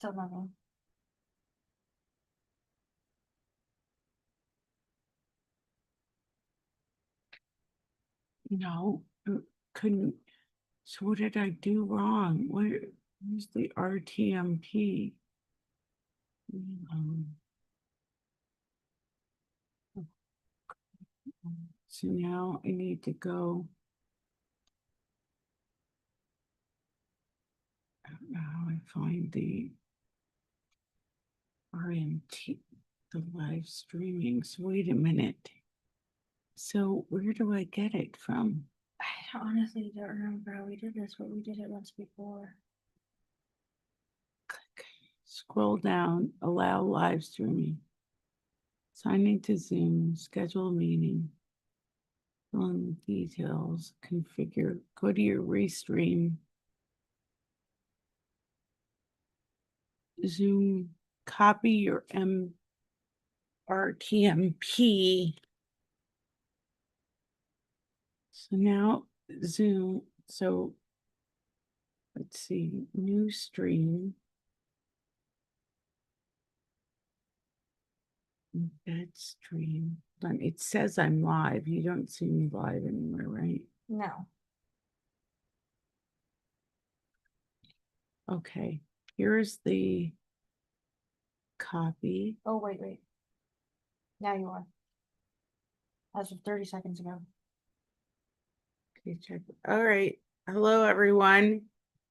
Still nothing. No, couldn't. So what did I do wrong? Where's the RTMP? Um, so now I need to go. I don't know how I find the RMT, the live streaming. So wait a minute. So where do I get it from? I honestly don't remember how we did this, but we did it once before. Click, scroll down, allow live streaming. Sign into Zoom, schedule a meeting. Fill in the details, configure, go to your restream. Zoom, copy your RTMP. So now Zoom, so let's see, new stream. Embed stream. It says I'm live. You don't see me live anymore, right? No. Okay, here's the copy. Oh, wait. Now you are. As of 30 seconds ago. Okay, check. All right. Hello, everyone.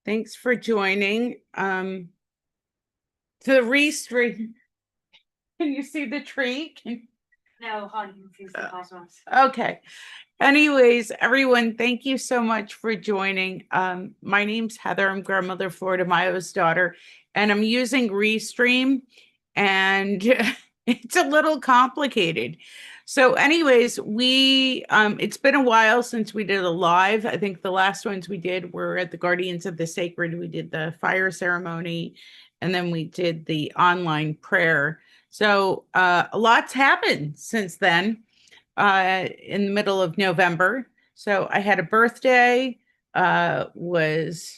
Thanks for joining. To the restream. Can you see the tree? No, hon, you confused the cosmos. Okay. Anyways, everyone, thank you so much for joining. My name's Heather. I'm grandmother Florida Mayo's daughter, and I'm using Restream, and it's a little complicated. So, anyways, it's been a while since we did a live. I think the last ones we did were at the Guardians of the Sacred. We did the fire ceremony, and then we did the online prayer. So, a lot's happened since then in the middle of November. So I had a birthday, was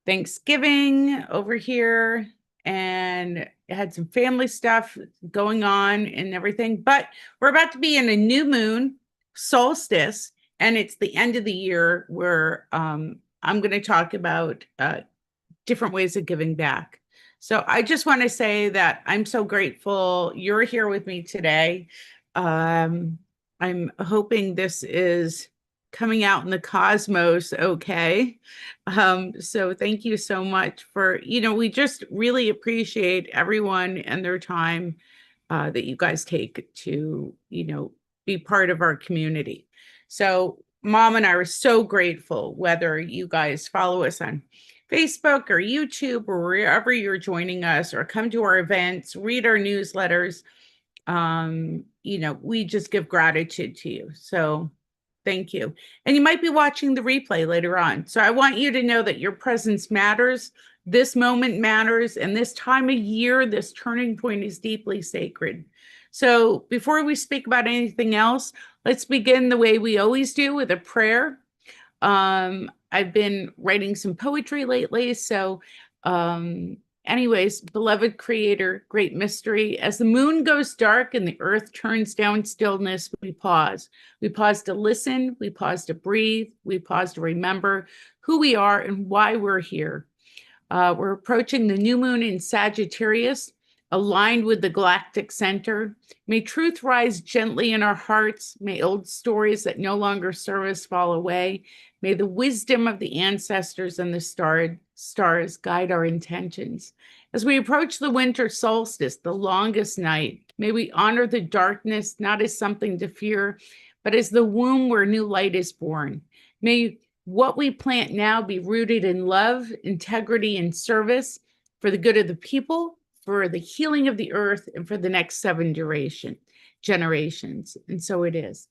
Thanksgiving over here, and had some family stuff going on and everything. But we're about to be in a new moon solstice, and it's the end of the year where I'm going to talk about different ways of giving back. So I just want to say that I'm so grateful you're here with me today. Um, I'm hoping this is coming out in the cosmos okay. So thank you so much for, we just really appreciate everyone and their time that you guys take to, be part of our community. So Mom and I are so grateful whether you guys follow us on Facebook or YouTube or wherever you're joining us, or come to our events, read our newsletters. We just give gratitude to you. So thank you. And you might be watching the replay later on. So I want you to know that your presence matters. This moment matters. And this time of year, this turning point is deeply sacred. So before we speak about anything else, let's begin the way we always do, with a prayer. I've been writing some poetry lately. So, anyways, beloved creator, great mystery, as the moon goes dark and the earth turns down stillness, we pause. We pause to listen. We pause to breathe. We pause to remember who we are and why we're here. We're approaching the new moon in Sagittarius, aligned with the galactic center. May truth rise gently in our hearts. May old stories that no longer serve us fall away. May the wisdom of the ancestors and the stars guide our intentions. As we approach the winter solstice, the longest night, may we honor the darkness not as something to fear, but as the womb where new light is born. May what we plant now be rooted in love, integrity, and service for the good of the people, for the healing of the earth, and for the next 7 generations. And so it is.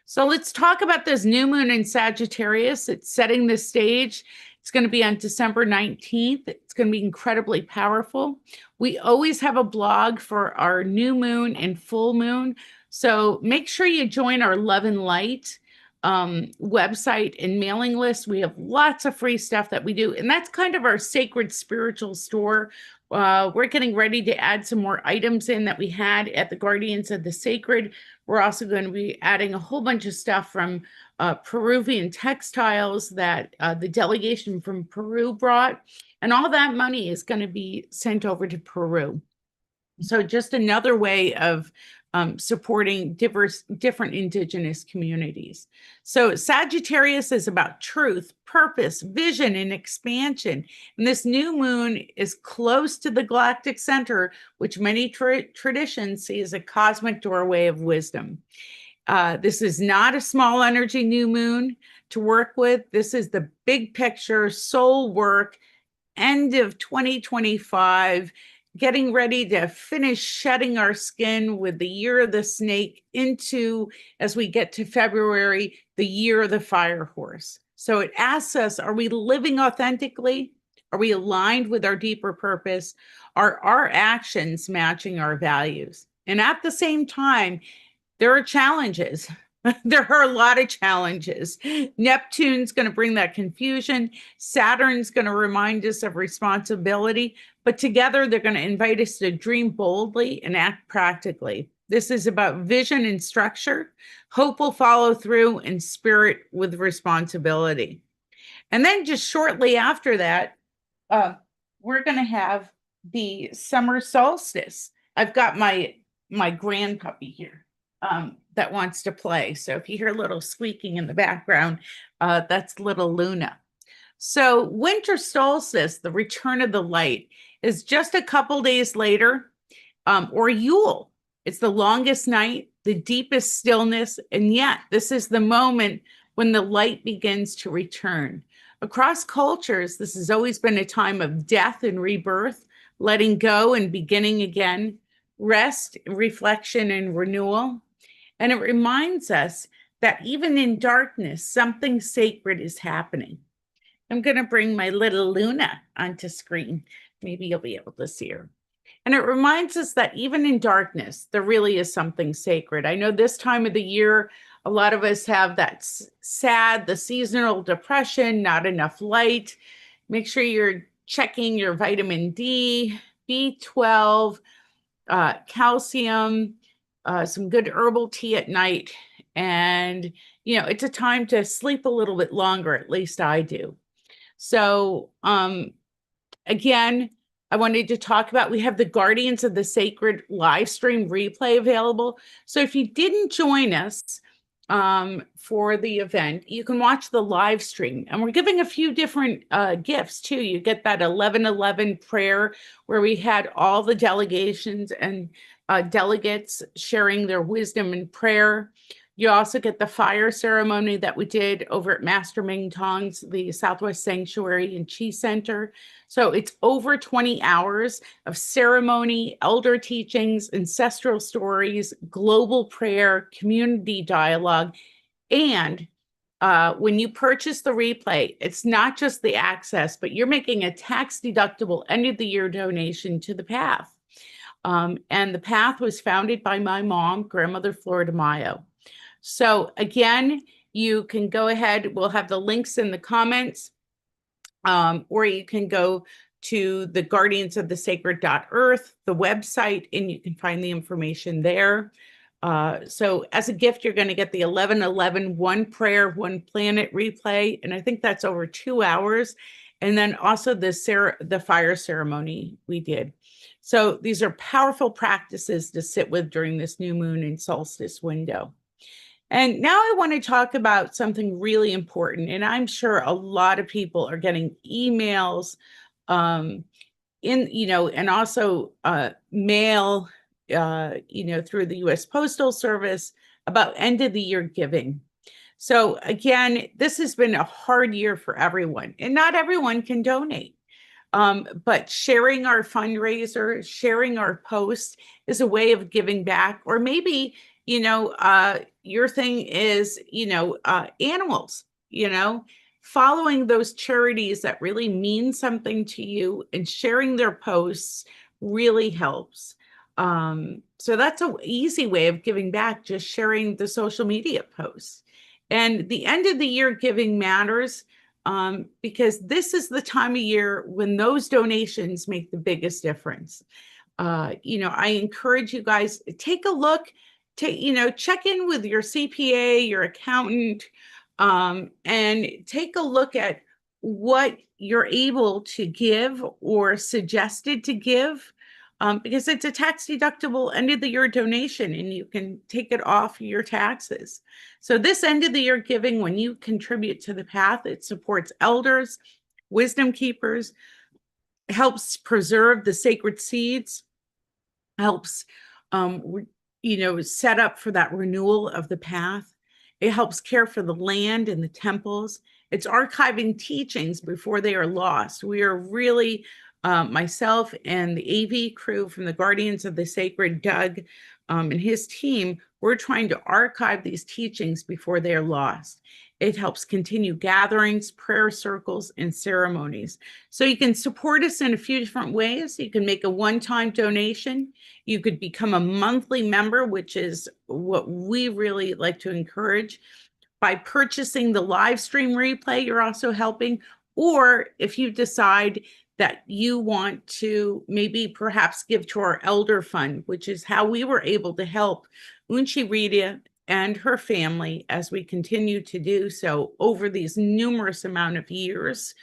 So let's talk about this new moon in Sagittarius. It's setting the stage. It's going to be on December 19th. It's going to be incredibly powerful. We always have a blog for our new moon and full moon. So make sure you join our Love and Light. website and mailing list. We have lots of free stuff that we do, and that's kind of our sacred spiritual store. We're getting ready to add some more items in that we had at the Guardians of the Sacred. We're also going to be adding a whole bunch of stuff from Peruvian textiles that the delegation from Peru brought, and all that money is going to be sent over to Peru. So just another way of supporting different indigenous communities. So Sagittarius is about truth, purpose, vision, and expansion. And this new moon is close to the galactic center, which many traditions see as a cosmic doorway of wisdom. This is not a small energy new moon to work with. This is the big picture, soul work, end of 2025, getting ready to finish shedding our skin with the year of the snake into, as we get to February, the year of the fire horse. So it asks us, are we living authentically? Are we aligned with our deeper purpose? Are our actions matching our values? And at the same time, there are challenges. There are a lot of challenges. Neptune's going to bring that confusion. Saturn's going to remind us of responsibility, but together they're going to invite us to dream boldly and act practically. This is about vision and structure. Hope will follow through, and spirit with responsibility. And then just shortly after that, we're going to have the summer solstice. I've got my grandpuppy here. That wants to play. So if you hear a little squeaking in the background, that's little Luna. So winter solstice, the return of the light, is just a couple days later, or Yule. It's the longest night, the deepest stillness, and yet this is the moment when the light begins to return. Across cultures, this has always been a time of death and rebirth, letting go and beginning again, rest, reflection, and renewal. And it reminds us that even in darkness, something sacred is happening. I'm going to bring my little Luna onto screen. Maybe you'll be able to see her. And it reminds us that even in darkness, there really is something sacred. I know this time of the year, a lot of us have that the seasonal depression, not enough light. Make sure you're checking your vitamin D, B12, calcium, some good herbal tea at night. And, it's a time to sleep a little bit longer, at least I do. So, again, I wanted to talk about, we have the Guardians of the Sacred live stream replay available. So if you didn't join us for the event, you can watch the live stream. And we're giving a few different gifts too. You get that 11:11 prayer where we had all the delegations and delegates sharing their wisdom and prayer. You also get the fire ceremony that we did over at Master Ming Tong's, the Southwest Sanctuary and Chi Center. So it's over 20 hours of ceremony, elder teachings, ancestral stories, global prayer, community dialogue. And when you purchase the replay, it's not just the access, but you're making a tax-deductible end-of-the-year donation to the Path. And the Path was founded by my mom, Grandmother Flor de Mayo. So again, you can go ahead, we'll have the links in the comments, or you can go to the guardiansofthesacred.earth, the website, and you can find the information there. So as a gift, you're going to get the 11:11 One Prayer, One Planet replay, and I think that's over 2 hours. And then also the fire ceremony we did. So these are powerful practices to sit with during this new moon and solstice window. And now I want to talk about something really important. And I'm sure a lot of people are getting emails and also mail, through the U.S. Postal Service about end of the year giving. So again, this has been a hard year for everyone, and not everyone can donate. But sharing our fundraiser, sharing our posts is a way of giving back. Or maybe, your thing is, animals, following those charities that really mean something to you and sharing their posts really helps. So that's an easy way of giving back, just sharing the social media posts. And the end of the year giving matters because this is the time of year when those donations make the biggest difference. I encourage you guys, take a look, check in with your CPA, your accountant, and take a look at what you're able to give or suggested to give, because it's a tax deductible end of the year donation and you can take it off your taxes. So this end of the year giving, when you contribute to the path, it supports elders, wisdom keepers, helps preserve the sacred seeds, helps set up for that renewal of the path. It helps care for the land and the temples. It's archiving teachings before they are lost. We are really, myself and the AV crew from the Guardians of the Sacred, Doug, and his team, we're trying to archive these teachings before they are lost. It helps continue gatherings, prayer circles, and ceremonies. So you can support us in a few different ways. You can make a one-time donation. You could become a monthly member, which is what we really like to encourage. By purchasing the live stream replay, you're also helping. Or if you decide that you want to maybe perhaps give to our elder fund, which is how we were able to help Unchi Rita and her family as we continue to do so over these numerous amount of years.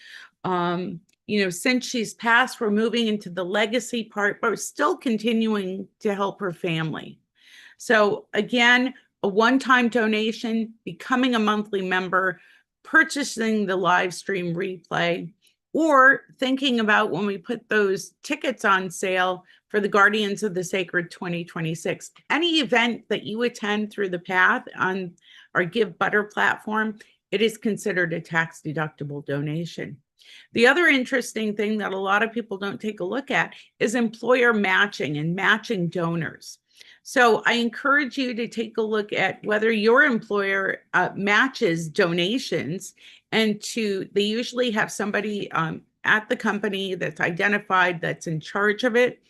Since she's passed, we're moving into the legacy part, but we're still continuing to help her family. So again, a one-time donation, becoming a monthly member, purchasing the live stream replay, or thinking about when we put those tickets on sale for the Guardians of the Sacred 2026. Any event that you attend through the path on our Give Butter platform, it is considered a tax-deductible donation. The other interesting thing that a lot of people don't take a look at is employer matching and matching donors. So I encourage you to take a look at whether your employer matches donations, and they usually have somebody at the company that's identified that's in charge of it.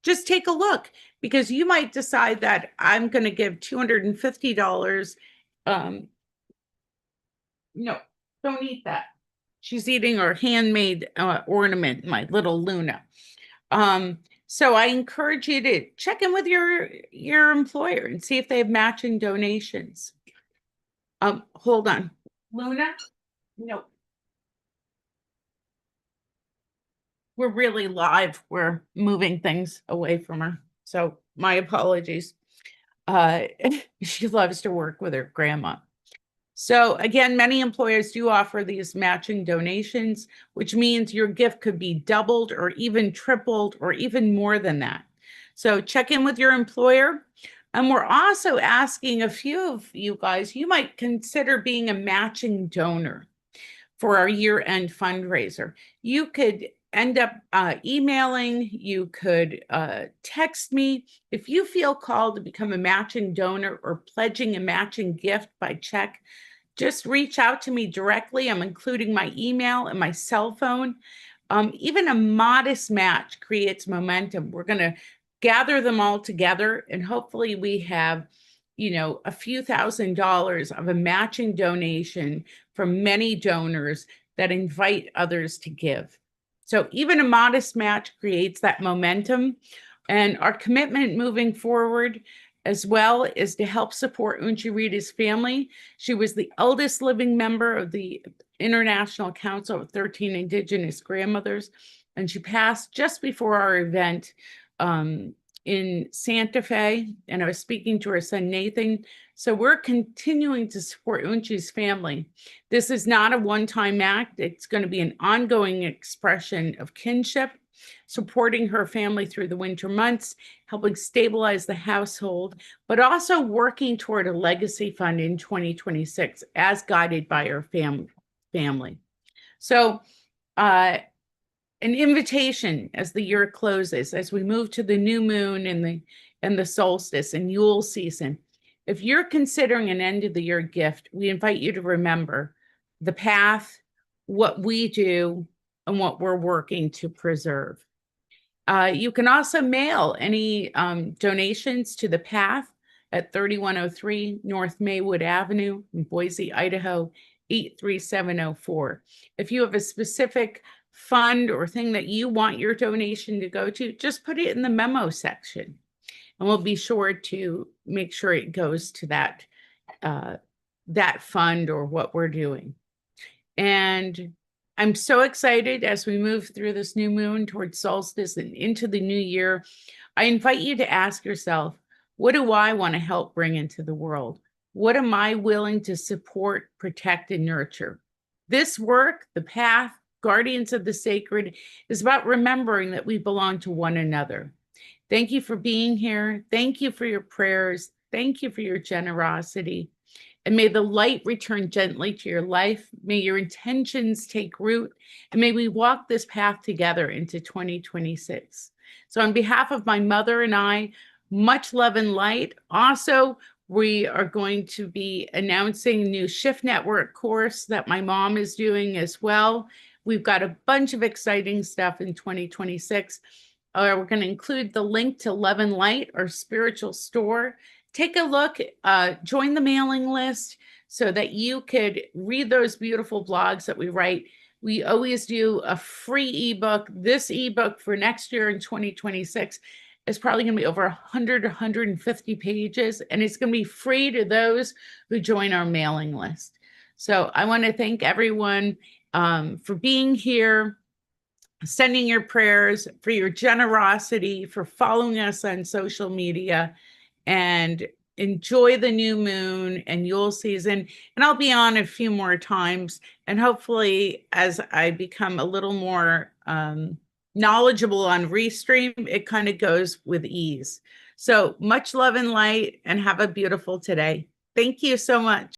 Just take a look, because you might decide that I'm going to give $250. No, don't eat that. She's eating her handmade ornament, my little Luna. So I encourage you to check in with your employer and see if they have matching donations. Hold on. Luna? No. We're really live. We're moving things away from her. So my apologies. She loves to work with her grandma. So again, many employers do offer these matching donations, which means your gift could be doubled or even tripled or even more than that. So check in with your employer. And we're also asking a few of you guys, you might consider being a matching donor for our year-end fundraiser. You could end up emailing, you could text me. If you feel called to become a matching donor or pledging a matching gift by check, just reach out to me directly. I'm including my email and my cell phone. Even a modest match creates momentum. We're going to gather them all together, and hopefully we have, a few $1,000s of a matching donation from many donors that invite others to give. So even a modest match creates that momentum. And our commitment moving forward as well is to help support Unchi Rita's family. She was the eldest living member of the International Council of 13 Indigenous Grandmothers, and she passed just before our event in Santa Fe, and I was speaking to her son, Nathan. So we're continuing to support Unchi's family. This is not a one-time act. It's going to be an ongoing expression of kinship, supporting her family through the winter months, helping stabilize the household, but also working toward a legacy fund in 2026 as guided by her family. So an invitation as the year closes, as we move to the new moon and the solstice and Yule season. If you're considering an end of the year gift, we invite you to remember the path, what we do, and what we're working to preserve. You can also mail any donations to the path. at 3103 North Maywood Avenue in Boise, Idaho, 83704. If you have a specific fund or thing that you want your donation to go to, just put it in the memo section, and we'll be sure to make sure it goes to that fund or what we're doing. And I'm so excited as we move through this new moon towards solstice and into the new year. I invite you to ask yourself, what do I want to help bring into the world? What am I willing to support, protect, and nurture? This work, the path, Guardians of the Sacred, is about remembering that we belong to one another. Thank you for being here. Thank you for your prayers. Thank you for your generosity. And may the light return gently to your life. May your intentions take root. And may we walk this path together into 2026. So on behalf of my mother and I, much love and light. Also, we are going to be announcing a new Shift Network course that my mom is doing as well. We've got a bunch of exciting stuff in 2026. We're going to include the link to Love and Light, our spiritual store. Take a look, join the mailing list so that you could read those beautiful blogs that we write. We always do a free ebook. This ebook for next year in 2026 is probably going to be over 100, 150 pages, and it's going to be free to those who join our mailing list. So I want to thank everyone for being here, sending your prayers, for your generosity, for following us on social media, and enjoy the new moon and Yule season. And I'll be on a few more times. And hopefully, as I become a little more knowledgeable on Restream, it kind of goes with ease. So much love and light, and have a beautiful today. Thank you so much.